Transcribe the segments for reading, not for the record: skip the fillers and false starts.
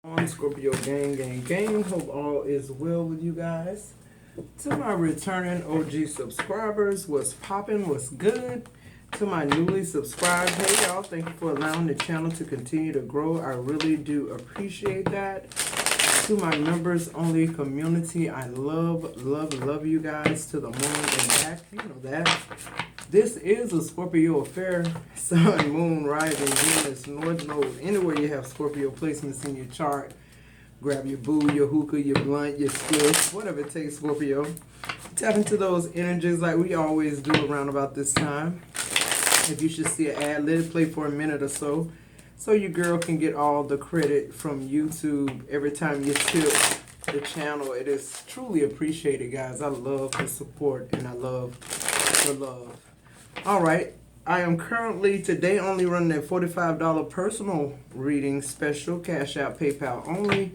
On Scorpio gang. Hope all is well with you guys. To my returning OG subscribers, what's poppin', what's good? To my newly subscribed, hey y'all, thank you for allowing the channel to continue to grow. I really do appreciate that. To my members only community, I love you guys to the moon and back. You know that. This is a Scorpio affair. Sun, moon, rising, Venus, north node. Anywhere you have Scorpio placements in your chart, grab your boo, your hookah, your blunt, your spliff, whatever it takes, Scorpio. Tap into those energies like we always do around about this time. If you should see an ad, let it play for a minute or so your girl can get all the credit from YouTube every time you tip the channel. It is truly appreciated, guys. I love the support and I love the love. All right, I am currently today only running a $45 personal reading special, Cash App, PayPal only.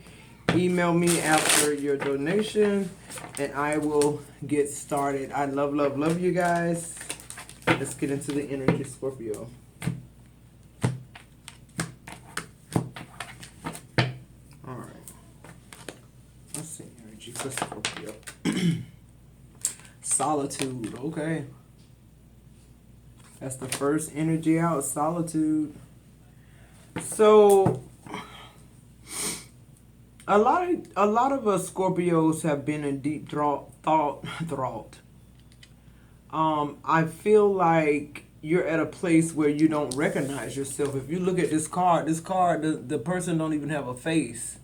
Email me after your donation and I will get started. I love you guys. Let's get into the energy, Scorpio. All right, let's see, energy for Scorpio. Solitude, okay. That's the first energy out, solitude. So a lot of us Scorpios have been in deep thought. I feel like you're at a place where you don't recognize yourself. If you look at this card, the person don't even have a face.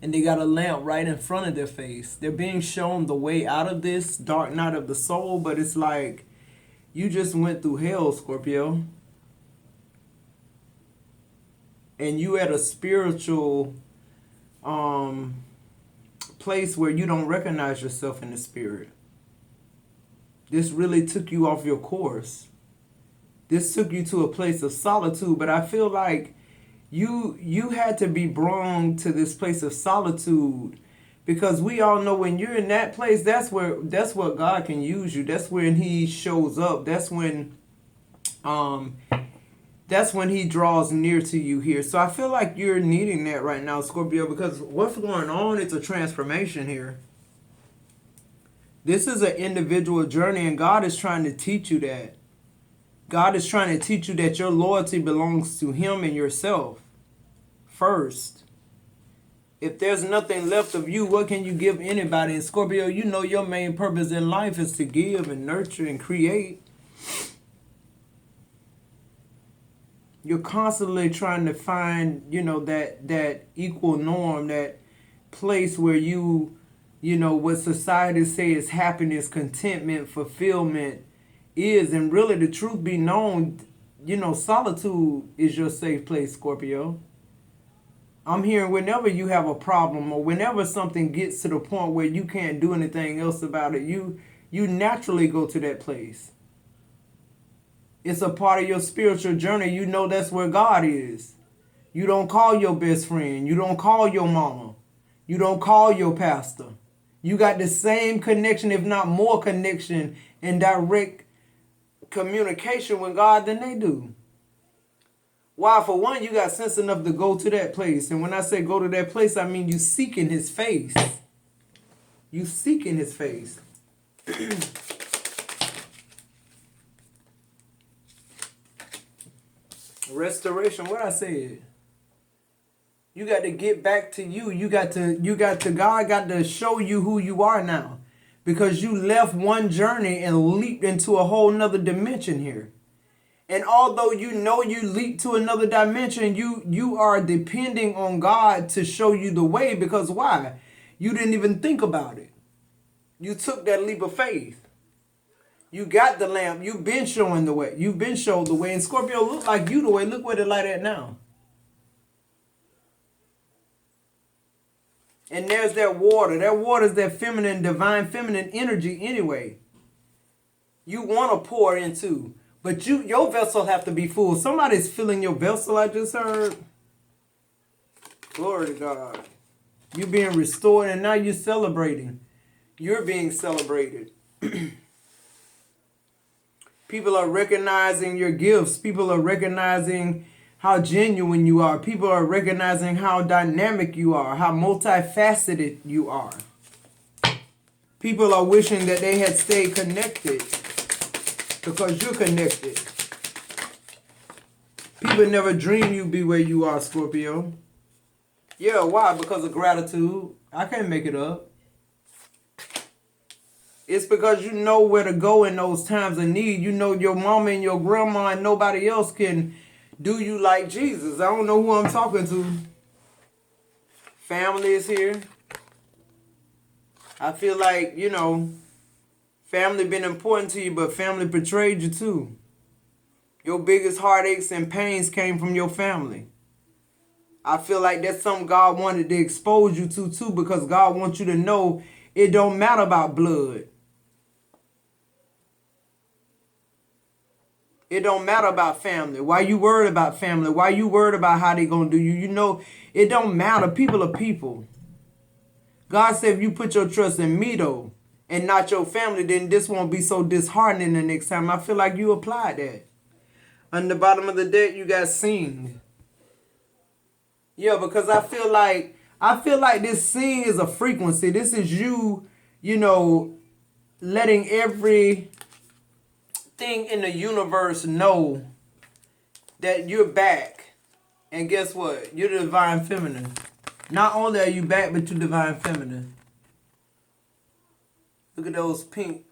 And they got a lamp right in front of their face. They're being shown the way out of this dark night of the soul, but it's like you just went through hell, Scorpio. And you at a spiritual place where you don't recognize yourself in the spirit. This really took you off your course. This took you to a place of solitude, but I feel like you had to be brought to this place of solitude, because we all know when you're in that place, that's where God can use you. That's when He shows up. That's when He draws near to you here. So I feel like you're needing that right now, Scorpio, because what's going on is a transformation here. This is an individual journey, and God is trying to teach you that. God is trying to teach you that your loyalty belongs to Him and yourself first. If there's nothing left of you, what can you give anybody? And Scorpio, you know your main purpose in life is to give and nurture and create. You're constantly trying to find, that equal norm, that place where you know, what society says happiness, contentment, fulfillment is. And really, the truth be known, solitude is your safe place, Scorpio. I'm hearing whenever you have a problem or whenever something gets to the point where you can't do anything else about it, you naturally go to that place. It's a part of your spiritual journey. You know that's where God is. You don't call your best friend. You don't call your mama. You don't call your pastor. You got the same connection, if not more connection, and direct communication with God than they do. Why? For one, you got sense enough to go to that place. And when I say go to that place, I mean you seeking His face. You seeking His face. Restoration, what I said. You got to get back to you. God got to show you who you are now. Because you left one journey and leaped into a whole nother dimension here. And although you know you leaped to another dimension, you are depending on God to show you the way. Because why? You didn't even think about it. You took that leap of faith. You got the lamp. You've been showing the way. You've been showed the way. And Scorpio, look like you the way. Look where the light at now. And there's that water. That water is that feminine, divine feminine energy anyway. You want to pour into. But your vessel have to be full. Somebody's filling your vessel, I just heard. Glory to God. You're being restored and now you're celebrating. You're being celebrated. People are recognizing your gifts. People are recognizing how genuine you are. People are recognizing how dynamic you are, how multifaceted you are. People are wishing that they had stayed connected because you're connected. People never dream you be where you are, Scorpio. Yeah, why? Because of gratitude. I can't make it up. It's because you know where to go in those times of need. You know your mama and your grandma and nobody else can do you like Jesus. I don't know who I'm talking to. Family is here. I feel like, you know, family been important to you, but family betrayed you too. Your biggest heartaches and pains came from your family. I feel like that's something God wanted to expose you to too, because God wants you to know it don't matter about blood. It don't matter about family. Why you worried about family? Why you worried about how they gonna do you? You know, it don't matter. People are people. God said if you put your trust in me though, and not your family, then this won't be so disheartening the next time. I feel like you applied that. On the bottom of the deck, you got sing. Yeah, because I feel like this sing is a frequency. This is you, you know, letting everything in the universe know that you're back. And guess what? You're the divine feminine. Not only are you back, but you're divine feminine. Look at those pink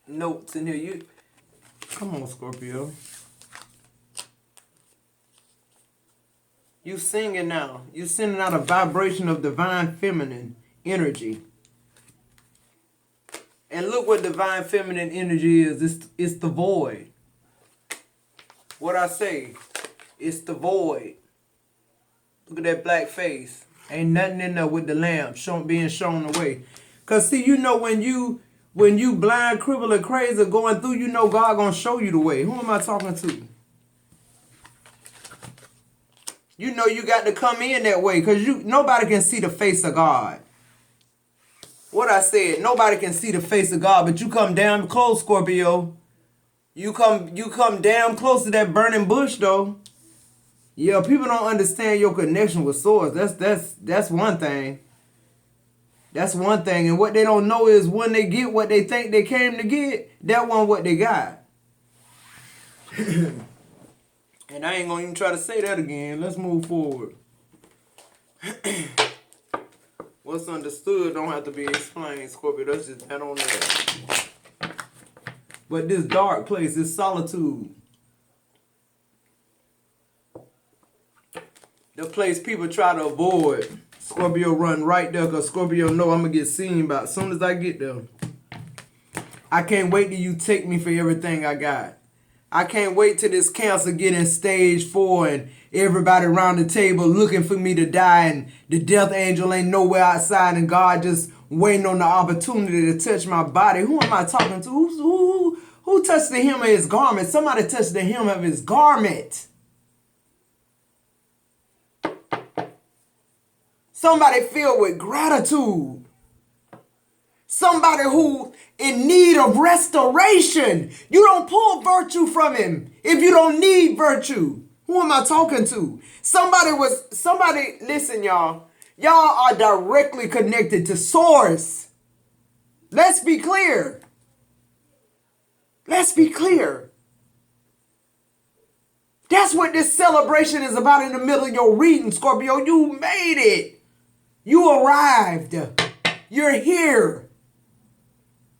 notes in here. Come on, Scorpio. You singing now. You sending out a vibration of divine feminine energy. And look what divine feminine energy is. It's the void. What I say? It's the void. Look at that black face. Ain't nothing in there with the lamp being shown away. Cause see, you know when you blind, cripple, and crazy going through, you know God gonna show you the way. Who am I talking to? You know you got to come in that way, because nobody can see the face of God. What I said, nobody can see the face of God, but you come damn close, Scorpio. You come damn close to that burning bush though. Yeah, people don't understand your connection with source. That's one thing. That's one thing. And what they don't know is when they get what they think they came to get, that wasn't what they got. And I ain't gonna even try to say that again. Let's move forward. What's understood don't have to be explained, Scorpio. That's just that on there. But this dark place, this solitude, the place people try to avoid, Scorpio run right there, because Scorpio know I'm gonna get seen by as soon as I get there. I can't wait till you take me for everything I got. I can't wait till this cancer get in stage 4 and everybody around the table looking for me to die and the death angel ain't nowhere outside and God just waiting on the opportunity to touch my body. Who am I talking to? Who touched the hem of his garment? Somebody touched the hem of his garment. Somebody filled with gratitude. Somebody who in need of restoration. You don't pull virtue from him if you don't need virtue. Who am I talking to? Somebody, listen, y'all. Y'all are directly connected to source. Let's be clear. Let's be clear. That's what this celebration is about in the middle of your reading, Scorpio. You made it. You arrived. You're here.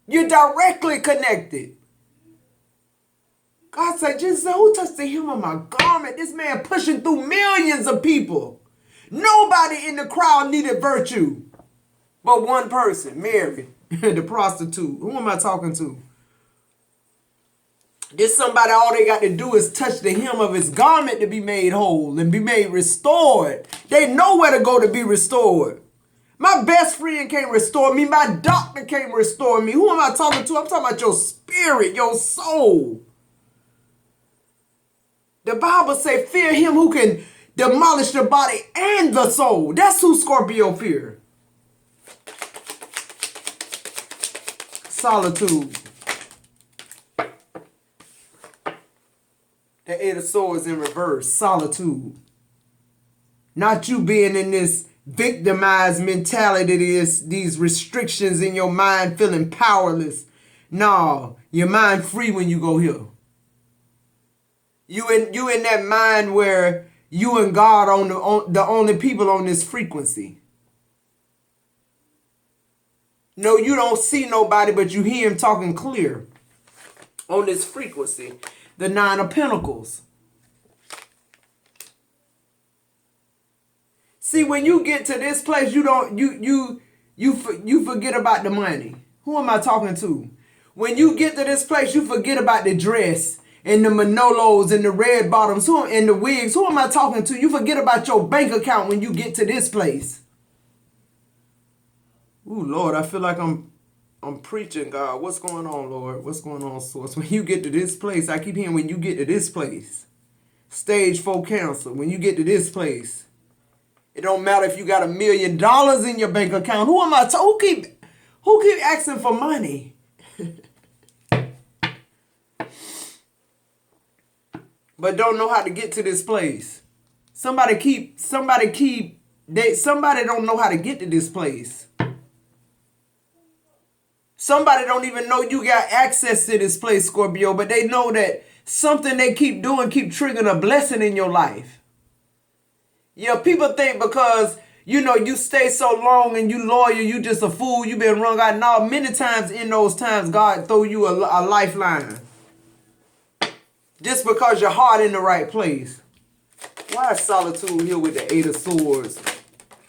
You're directly connected. God said, Jesus said, who touched the hem of my garment? This man pushing through millions of people. Nobody in the crowd needed virtue. But one person, Mary, the prostitute. Who am I talking to? This somebody, all they got to do is touch the hem of his garment to be made whole and be made restored. They know where to go to be restored. My best friend can't restore me. My doctor can't restore me. Who am I talking to? I'm talking about your spirit, your soul. The Bible says, fear him who can demolish the body and the soul. That's who Scorpio fear. Solitude. The Eight of Swords in reverse. Solitude. Not you being in this victimized mentality, these restrictions in your mind, feeling powerless. No, your mind free when you go here. You in that mind where you and God on the only people on this frequency. No, you don't see nobody, but you hear him talking clear on this frequency. The Nine of Pentacles. See, when you get to this place, you forget about the money. Who am I talking to? When you get to this place, you forget about the dress and the Manolos and the red bottoms and the wigs. Who am I talking to? You forget about your bank account when you get to this place. Ooh, Lord, I feel like I'm preaching, God. What's going on, Lord? What's going on, Source? When you get to this place, I keep hearing when you get to this place. Stage 4 cancer. When you get to this place. It don't matter if you got $1 million in your bank account. Who am I talking? Who keep asking for money? But don't know how to get to this place. Somebody don't know how to get to this place. Somebody don't even know you got access to this place, Scorpio, but they know that something they keep doing keep triggering a blessing in your life. Yeah, people think because, you stay so long and you loyal, you just a fool, you been wrung out. Now, many times in those times, God throw you a lifeline. Just because your heart in the right place. Why is solitude here with the Eight of Swords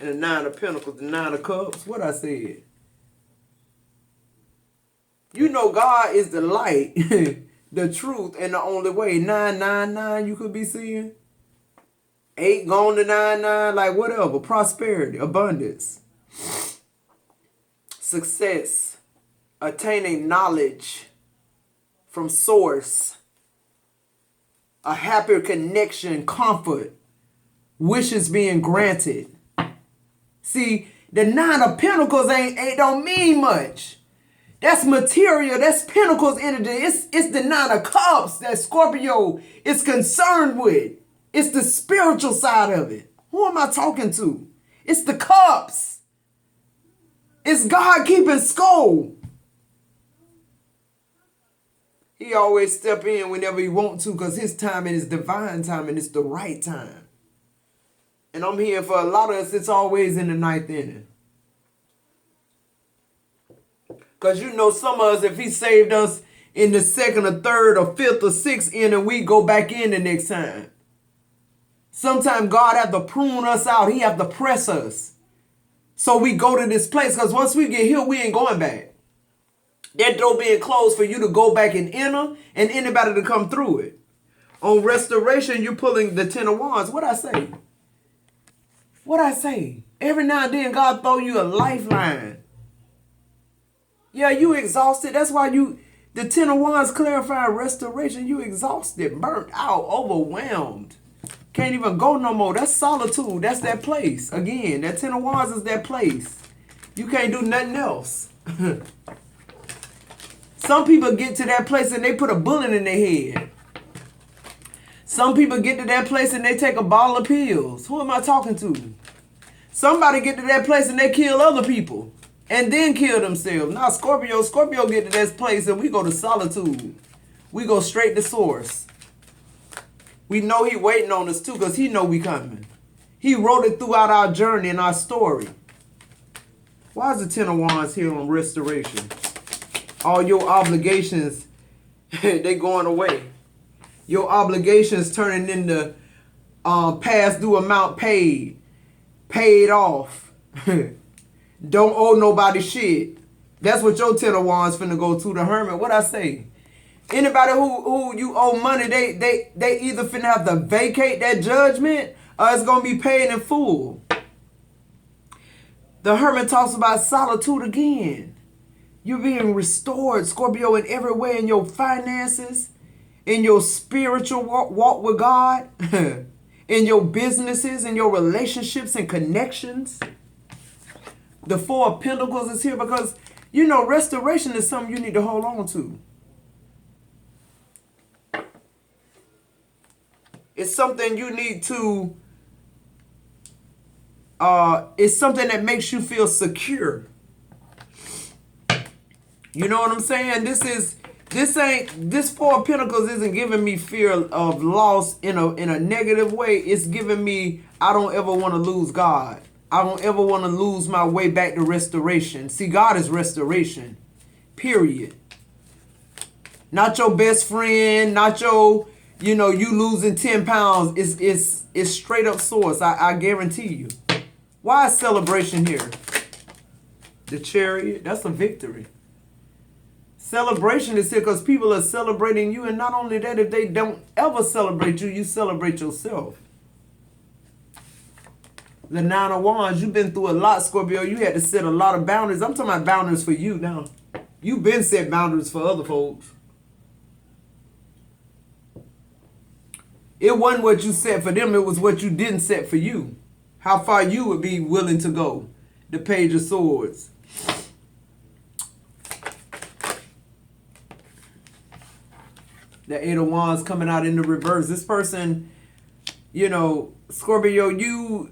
and the Nine of Pentacles, the Nine of Cups? What I said. God is the light, the truth, and the only way. 999 you could be seeing. 8 gone to 99, like whatever. Prosperity, abundance, success, attaining knowledge from source, a happier connection, comfort, wishes being granted. See, the Nine of Pentacles ain't don't mean much. That's material. That's Pentacles energy. It's the Nine of Cups that Scorpio is concerned with. It's the spiritual side of it. Who am I talking to? It's the cups. It's God keeping score. He always step in whenever he want to because his timing is divine timing. It's the right time. And I'm here for a lot of us, it's always in the ninth inning. Because some of us, if he saved us in the second or third or fifth or sixth inning, we go back in the next time. Sometimes God have to prune us out. He have to press us. So we go to this place because once we get here, we ain't going back. That door being closed for you to go back and enter and anybody to come through it. On restoration, you're pulling the Ten of Wands. What I say? What I say? Every now and then, God throw you a lifeline. Yeah, you exhausted. That's why the Ten of Wands clarify restoration. You exhausted, burnt out, overwhelmed. Can't even go no more. That's solitude. That's that place. Again, that Ten of Wands is that place. You can't do nothing else. Some people get to that place and they put a bullet in their head. Some people get to that place and they take a bottle of pills. Who am I talking to? Somebody get to that place and they kill other people and then kill themselves. Now Scorpio get to that place and we go to solitude. We go straight to source. We know he waiting on us too because he know we coming. He wrote it throughout our journey and our story. Why is the Ten of Wands here on restoration? All your obligations, they going away. Your obligations turning into past due amount paid off. Don't owe nobody shit. That's what your Ten of Wands finna go to, the Hermit. What I say? Anybody who you owe money, they either finna have to vacate that judgment or it's gonna be paid in full. The Hermit talks about solitude again. You're being restored, Scorpio, in every way, in your finances, in your spiritual walk with God, in your businesses, in your relationships and connections. The Four of Pentacles is here because, restoration is something you need to hold on to. It's something you need to, it's something that makes you feel secure. You know what I'm saying? This Four of Pentacles isn't giving me fear of loss in a negative way. It's giving me, I don't ever want to lose God. I don't ever want to lose my way back to restoration. See, God is restoration. Period. Not your best friend, not your, you losing 10 pounds. It's straight up source. I guarantee you. Why is celebration here? The Chariot, that's a victory. Celebration is here because people are celebrating you. And not only that, if they don't ever celebrate you, you celebrate yourself. The Nine of Wands, you've been through a lot, Scorpio. You had to set a lot of boundaries. I'm talking about boundaries for you now. You've been set boundaries for other folks. It wasn't what you set for them. It was what you didn't set for you. How far you would be willing to go. The Page of Swords. The Eight of Wands coming out in the reverse. This person, Scorpio, you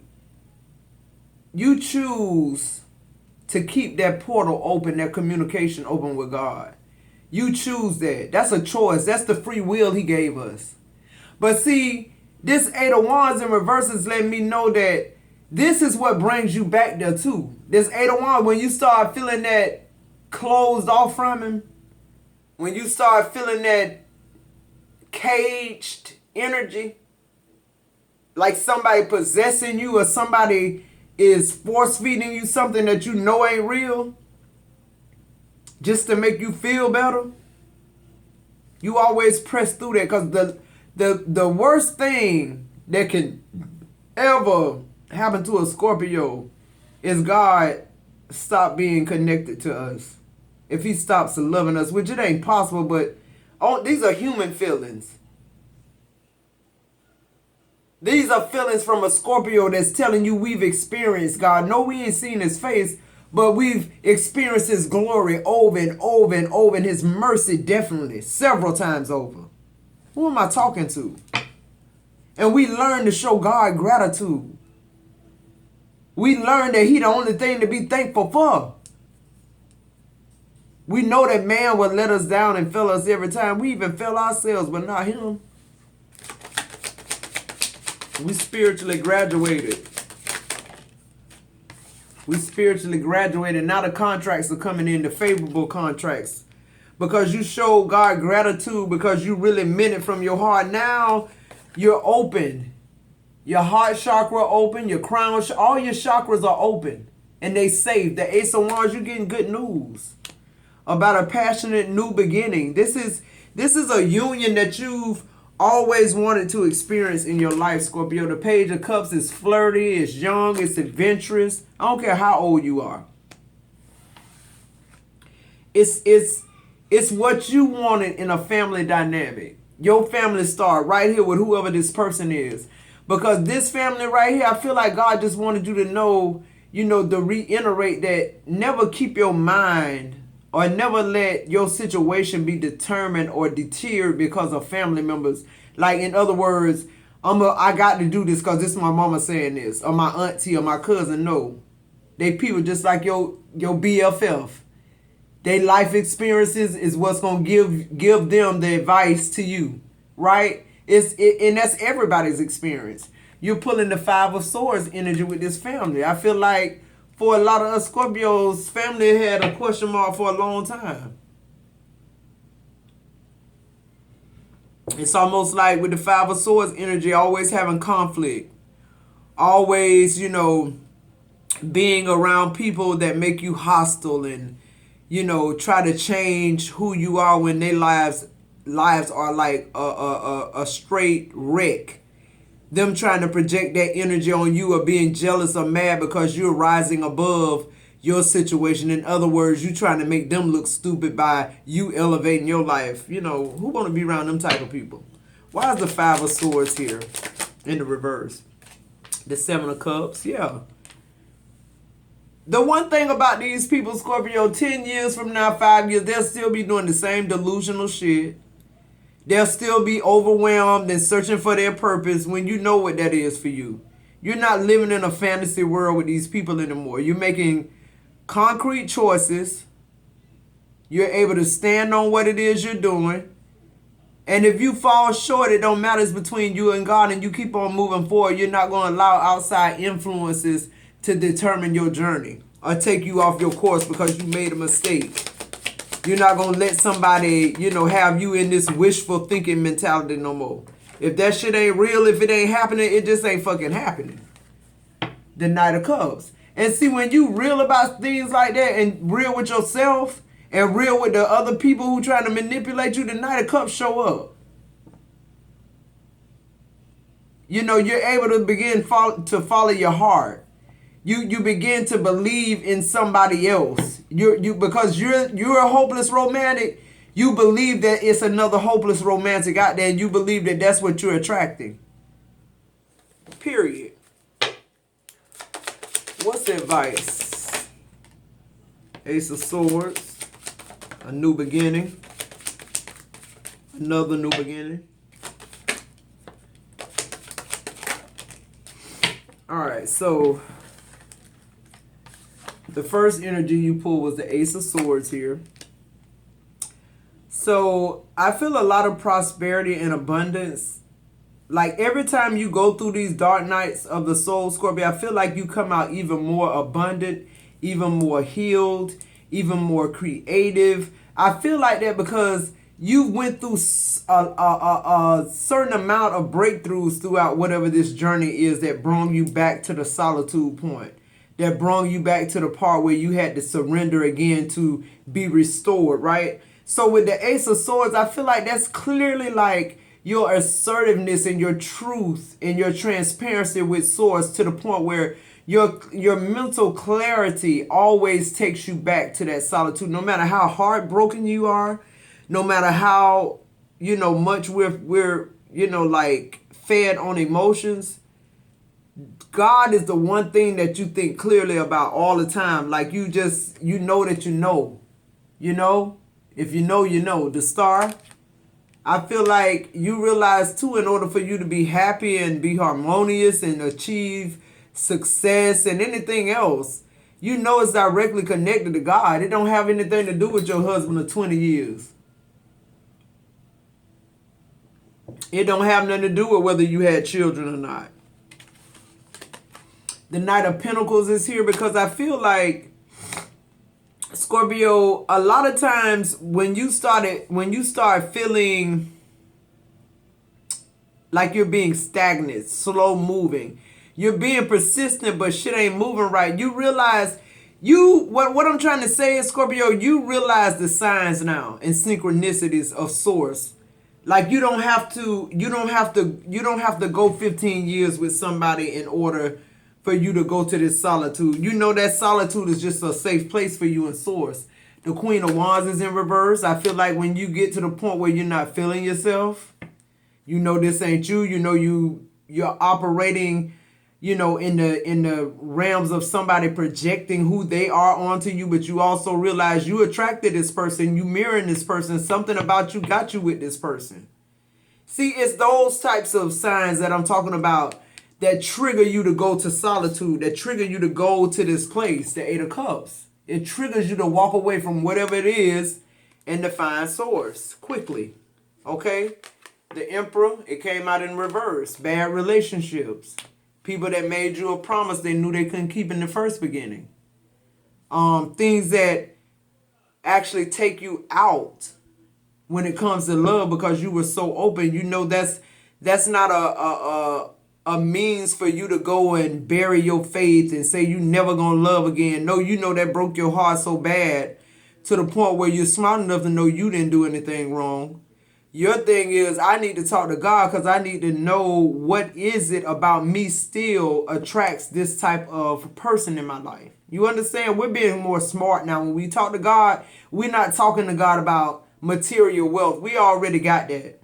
choose to keep that portal open, that communication open with God. You choose that. That's a choice. That's the free will he gave us. But see, this Eight of Wands in reverse is letting me know that this is what brings you back there too. This Eight of Wands, when you start feeling that closed off from him, when you start feeling that caged energy, like somebody possessing you or somebody is force feeding you something that you know ain't real, just to make you feel better, you always press through that. Because the worst thing that can ever happen to a Scorpio is God stop being connected to us. If he stops loving us, which it ain't possible, but these are human feelings. These are feelings from a Scorpio that's telling you we've experienced God. No, we ain't seen his face, but we've experienced his glory over and over and over, and his mercy definitely several times over. Who am I talking to? And we learn to show God gratitude. We learn that he the only thing to be thankful for. We know that man will let us down and fail us every time. We even fail ourselves, but not him. We spiritually graduated. We spiritually graduated. Now the contracts are coming in, the favorable contracts. Because you showed God gratitude, because you really meant it from your heart. Now you're open. Your heart chakra open, your crown, all your chakras are open. And they safe. The Ace of Wands, you're getting good news about a passionate new beginning. This is a union that you've always wanted to experience in your life, Scorpio. The Page of Cups is flirty, it's young, it's adventurous. I don't care how old you are. It's what you wanted in a family dynamic. Your family star right here with whoever this person is. Because this family right here, I feel like God just wanted you to know, to reiterate that never keep your mind or never let your situation be determined or deterred because of family members. Like, in other words, I got to do this because this is my mama saying this, or my auntie or my cousin. No. They people just like your BFF. Their life experiences is what's going to give them the advice to you, right? And that's everybody's experience. You're pulling the Five of Swords energy with this family. I feel like for a lot of us Scorpios, family had a question mark for a long time. It's almost like with the Five of Swords energy, always having conflict. Always, being around people that make you hostile and, try to change who you are when their lives are like a straight wreck. Them trying to project that energy on you or being jealous or mad because you're rising above your situation. In other words, you trying to make them look stupid by you elevating your life. Who want to be around them type of people? Why is the Five of Swords here in the reverse? The Seven of Cups, yeah. The one thing about these people, Scorpio, 10 years from now, 5 years, they'll still be doing the same delusional shit. They'll still be overwhelmed and searching for their purpose when you know what that is for you. You're not living in a fantasy world with these people anymore. You're making concrete choices. You're able to stand on what it is you're doing. And if you fall short, it don't matter. It's between you and God, and you keep on moving forward. You're not going to allow outside influences to determine your journey or take you off your course because you made a mistake. You're not going to let somebody, have you in this wishful thinking mentality no more. If that shit ain't real, if it ain't happening, it just ain't fucking happening. The Knight of Cups. And see, when you real about things like that and real with yourself and real with the other people who trying to manipulate you, the Knight of Cups show up. You're able to begin to follow your heart. You begin to believe in somebody else. Because you're a hopeless romantic. You believe that it's another hopeless romantic out there, and you believe that that's what you're attracting. Period. What's the advice? Ace of Swords. A new beginning. Another new beginning. Alright, so the first energy you pulled was the Ace of Swords here. So I feel a lot of prosperity and abundance. Like every time you go through these dark nights of the soul, Scorpio, I feel like you come out even more abundant, even more healed, even more creative. I feel like that because you went through a certain amount of breakthroughs throughout whatever this journey is that brought you back to the solitude point. That brought you back to the part where you had to surrender again to be restored, right? So with the Ace of Swords, I feel like that's clearly like your assertiveness and your truth and your transparency with Swords to the point where your mental clarity always takes you back to that solitude. No matter how heartbroken you are, no matter how, much we're like fed on emotions, God is the one thing that you think clearly about all the time. Like you know that you know. If you know, you know. The Star, I feel like you realize too, in order for you to be happy and be harmonious and achieve success and anything else, it's directly connected to God. It don't have anything to do with your husband of 20 years. It don't have nothing to do with whether you had children or not. The Knight of Pentacles is here because I feel like, Scorpio, a lot of times when you start feeling like you're being stagnant, slow moving, you're being persistent, but shit ain't moving right. You realize what I'm trying to say is, Scorpio, you realize the signs now and synchronicities of Source. Like you don't have to go 15 years with somebody in order for you to go to this solitude. That solitude is just a safe place for you in Source. The Queen of Wands is in reverse. I feel like when you get to the point where you're not feeling yourself, this ain't you. You're operating, in the realms of somebody projecting who they are onto you, but you also realize you attracted this person, you mirroring this person, something about you got you with this person. See, it's those types of signs that I'm talking about that trigger you to go to solitude, that trigger you to go to this place, the Eight of Cups. It triggers you to walk away from whatever it is and to find Source quickly. Okay? The Emperor, it came out in reverse. Bad relationships. People that made you a promise they knew they couldn't keep in the first beginning. Things that actually take you out when it comes to love because you were so open. That's not a means for you to go and bury your faith and say you never gonna love again. No, that broke your heart so bad to the point where you're smart enough to know you didn't do anything wrong. Your thing is, I need to talk to God because I need to know what is it about me still attracts this type of person in my life. You understand? We're being more smart now. When we talk to God, we're not talking to God about material wealth. We already got that.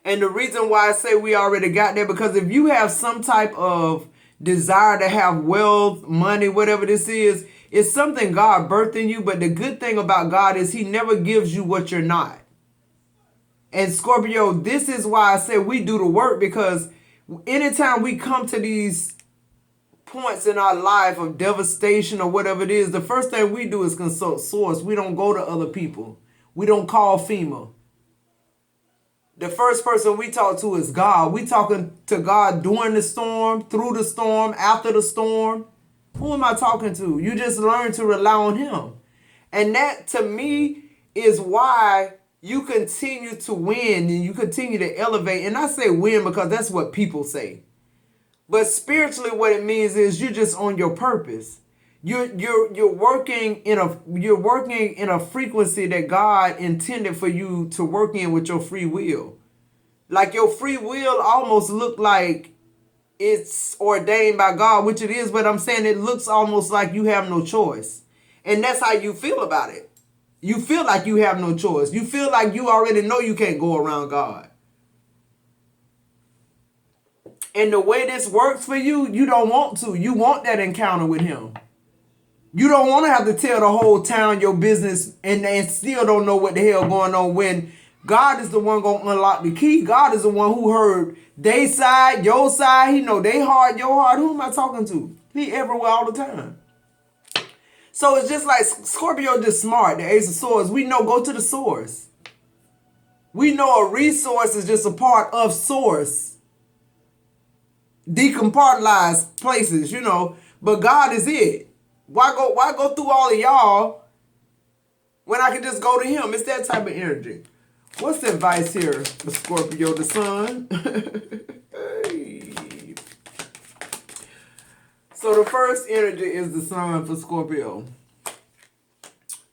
And the reason why I say we already got that, because if you have some type of desire to have wealth, money, whatever this is, it's something God birthed in you. But the good thing about God is he never gives you what you're not. And Scorpio, this is why I said we do the work, because anytime we come to these points in our life of devastation or whatever it is, the first thing we do is consult source. We don't go to other people. We don't call FEMA. The first person we talk to is God. We talking to God during the storm, through the storm, after the storm. Who am I talking to? You just learn to rely on him. And that, to me, is why you continue to win and you continue to elevate. And I say win because that's what people say. But spiritually, what it means is you're just on your purpose. You're working in a frequency that God intended for you to work in with your free will. Like your free will almost look like it's ordained by God, which it is, but I'm saying it looks almost like you have no choice. And that's how you feel about it. You feel like you have no choice. You feel like you already know you can't go around God. And the way this works for you, you don't want to. You want that encounter with him. You don't want to have to tell the whole town your business and still don't know what the hell going on, when God is the one going to unlock the key. God is the one who heard they side, your side. He know they heart, your heart. Who am I talking to? He everywhere all the time. So it's just like Scorpio just smart. The Ace of Swords. We know go to the source. We know a resource is just a part of source. Decompartmentalized places, you know. But God is it. Why go through all of y'all when I can just go to him? It's that type of energy. What's the advice here for Scorpio, the sun? Hey. So the first energy is the sun for Scorpio.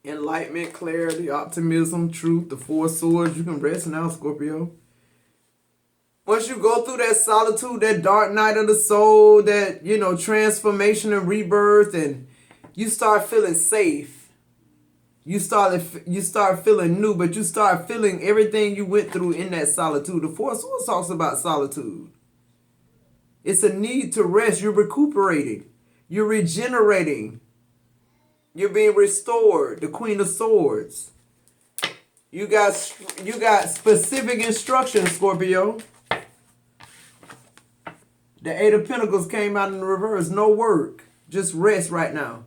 Enlightenment, clarity, optimism, truth, the four swords. You can rest now, Scorpio. Once you go through that solitude, that dark night of the soul, that, you know, transformation and rebirth, and you start feeling safe. You start feeling new, but you start feeling everything you went through in that solitude. The Four Swords talks about solitude. It's a need to rest. You're recuperating. You're regenerating. You're being restored. The Queen of Swords. You got specific instructions, Scorpio. The Eight of Pentacles came out in the reverse. No work. Just rest right now.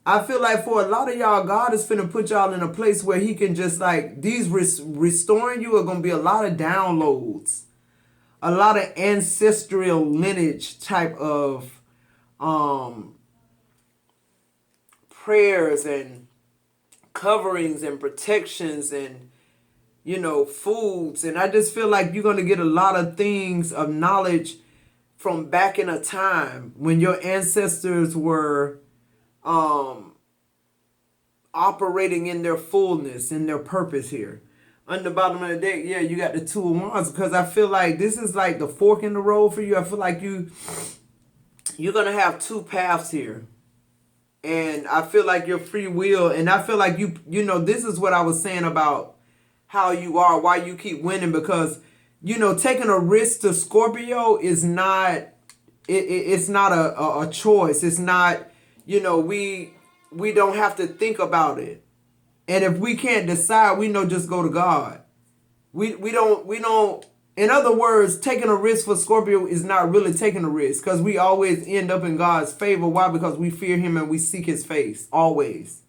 I feel like for a lot of y'all, God is finna put y'all in a place where he can just like, these restoring you are going to be a lot of downloads. A lot of ancestral lineage type of prayers and coverings and protections and, you know, foods. And I just feel like you're going to get a lot of things of knowledge from back in a time when your ancestors were operating in their fullness, in their purpose here. On the bottom of the deck, yeah, you got the Two of Wands, because I feel like this is like the fork in the road for you. I feel like you're going to have two paths here. And I feel like your free will, and I feel like you know, this is what I was saying about how you are, why you keep winning, because, you know, taking a risk to Scorpio is not, it's not a choice. It's not, you know, we don't have to think about it. And if we can't decide, we know just go to God. We don't, in other words, taking a risk for Scorpio is not really taking a risk, because we always end up in God's favor. Why? Because we fear him and we seek his face. Always.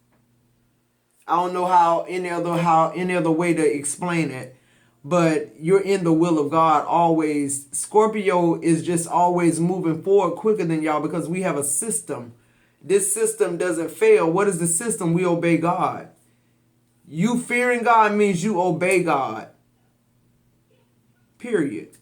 I don't know how any other way to explain it. But you're in the will of God always. Scorpio is just always moving forward quicker than y'all, because we have a system. This system doesn't fail. What is the system? We obey God. You fearing God means you obey God. Period.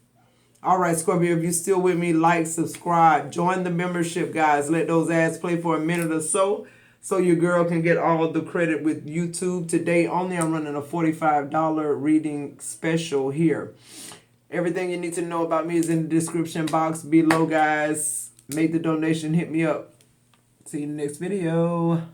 All right, Scorpio, if you're still with me, like, subscribe, join the membership, guys. Let those ads play for a minute or so your girl can get all the credit with YouTube. Today only, I'm running a $45 reading special here. Everything you need to know about me is in the description box below, guys. Make the donation, hit me up. See you in the next video.